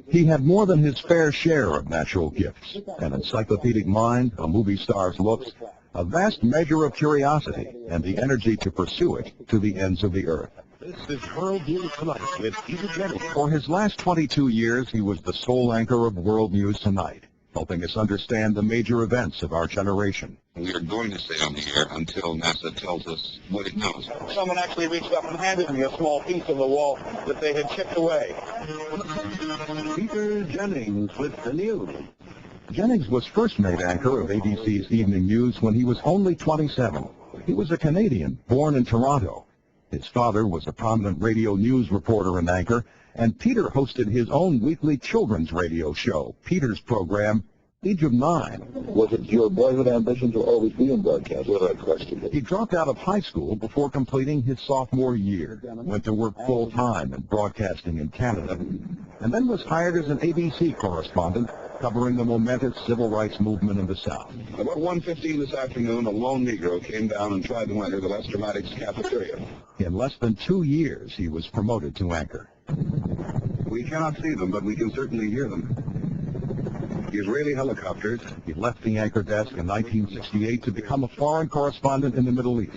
He had more than his fair share of natural gifts, an encyclopedic mind, a movie star's looks, a vast measure of curiosity, and the energy to pursue it to the ends of the earth. This is World News Tonight with Peter Jennings. For his last 22 years, he was the sole anchor of World News Tonight, helping us understand the major events of our generation. We are going to stay on the air until NASA tells us what it knows. Someone actually reached up and handed me a small piece of the wall that they had chipped away. Peter Jennings with the news. Jennings was first made anchor of ABC's evening news when he was only 27. He was a Canadian, born in Toronto. His father was a prominent radio news reporter and anchor, and Peter hosted his own weekly children's radio show, Peter's program, Age of 9. Was it your boyhood ambition to always be in broadcast? Well, that question. He dropped out of high school before completing his sophomore year, went to work full-time in broadcasting in Canada, and then was hired as an ABC correspondent covering the momentous civil rights movement in the South. About 1:15 this afternoon, a lone Negro came down and tried to enter the Lester Maddox cafeteria. In less than 2 years, he was promoted to anchor. We cannot see them, but we can certainly hear them. Israeli helicopters. He left the anchor desk in 1968 to become a foreign correspondent in the Middle East.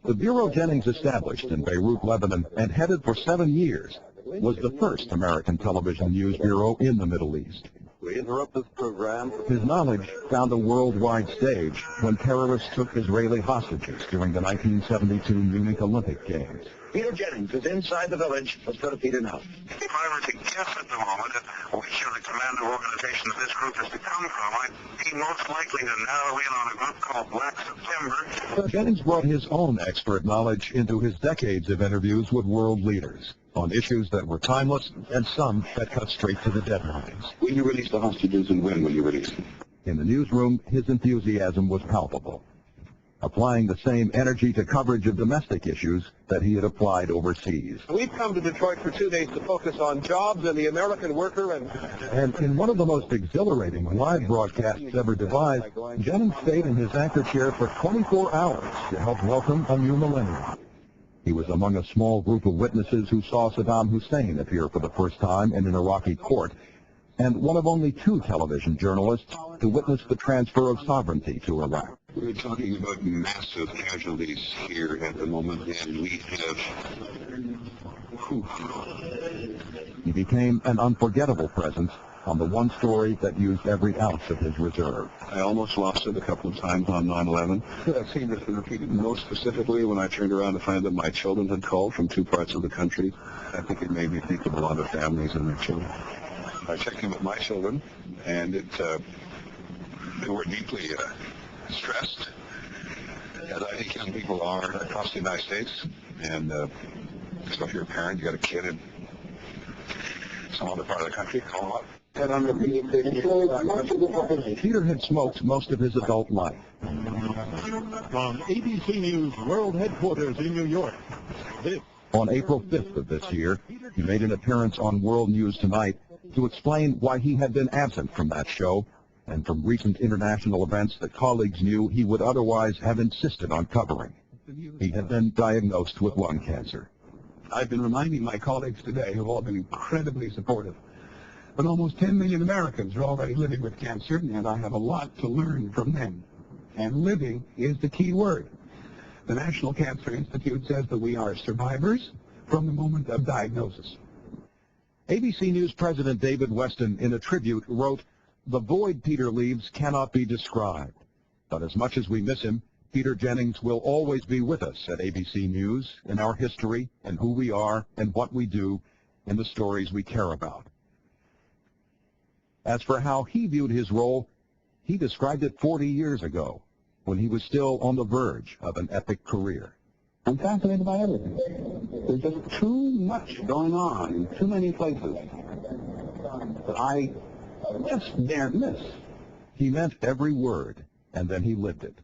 The bureau Jennings established in Beirut, Lebanon, and headed for 7 years, was the first American television news bureau in the Middle East. We interrupt this program. His knowledge found a worldwide stage when terrorists took Israeli hostages during the 1972 Munich Olympic Games. Peter Jennings is inside the village. Let's go to Peter now. If I were to guess at the moment which of the commando organizations this group has to come from, I'd be most likely to narrow in on a group called Black September. Jennings brought his own expert knowledge into his decades of interviews with world leaders on issues that were timeless and some that cut straight to the deadlines. When you release the hostages and when will you release them? In the newsroom, his enthusiasm was palpable, applying the same energy to coverage of domestic issues that he had applied overseas. We've come to Detroit for 2 days to focus on jobs and the American worker And in one of the most exhilarating live broadcasts ever devised, Jennings stayed in his anchor chair for 24 hours to help welcome a new millennium. He was among a small group of witnesses who saw Saddam Hussein appear for the first time in an Iraqi court, and one of only 2 television journalists to witness the transfer of sovereignty to Iraq. We're talking about massive casualties here at the moment, and we have... He became an unforgettable presence on the one story that used every ounce of his reserve. I almost lost it a couple of times on 9/11. I've seen this repeated most specifically when I turned around to find that my children had called from 2 parts of the country. I think it made me think of a lot of families and their children. I checked in with my children, and they were deeply stressed, as I think young people are across the United States. And so if you're a parent, you got a kid in some other part of the country, call them up. Peter had smoked most of his adult life. From ABC News World Headquarters in New York, this. On April 5th of this year, he made an appearance on World News Tonight to explain why he had been absent from that show and from recent international events that colleagues knew he would otherwise have insisted on covering. He had been diagnosed with lung cancer. I've been reminding my colleagues today, who have all been incredibly supportive, but almost 10 million Americans are already living with cancer, and I have a lot to learn from them. And living is the key word. The National Cancer Institute says that we are survivors from the moment of diagnosis. ABC News President David Weston, in a tribute, wrote, "The void Peter leaves cannot be described. But as much as we miss him, Peter Jennings will always be with us at ABC News, in our history, and who we are, and what we do, and the stories we care about." As for how he viewed his role, he described it 40 years ago, when he was still on the verge of an epic career. I'm fascinated by everything. There's just too much going on in too many places that I just daren't miss. He meant every word, and then he lived it.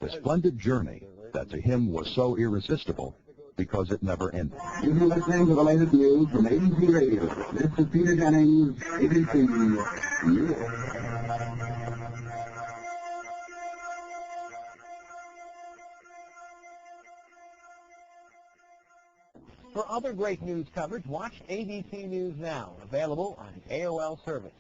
The splendid journey that to him was so irresistible because it never ended. You're listening to the latest news from ABC Radio. This is Peter Jennings, ABC News. For other great news coverage, watch ABC News Now, available on AOL service.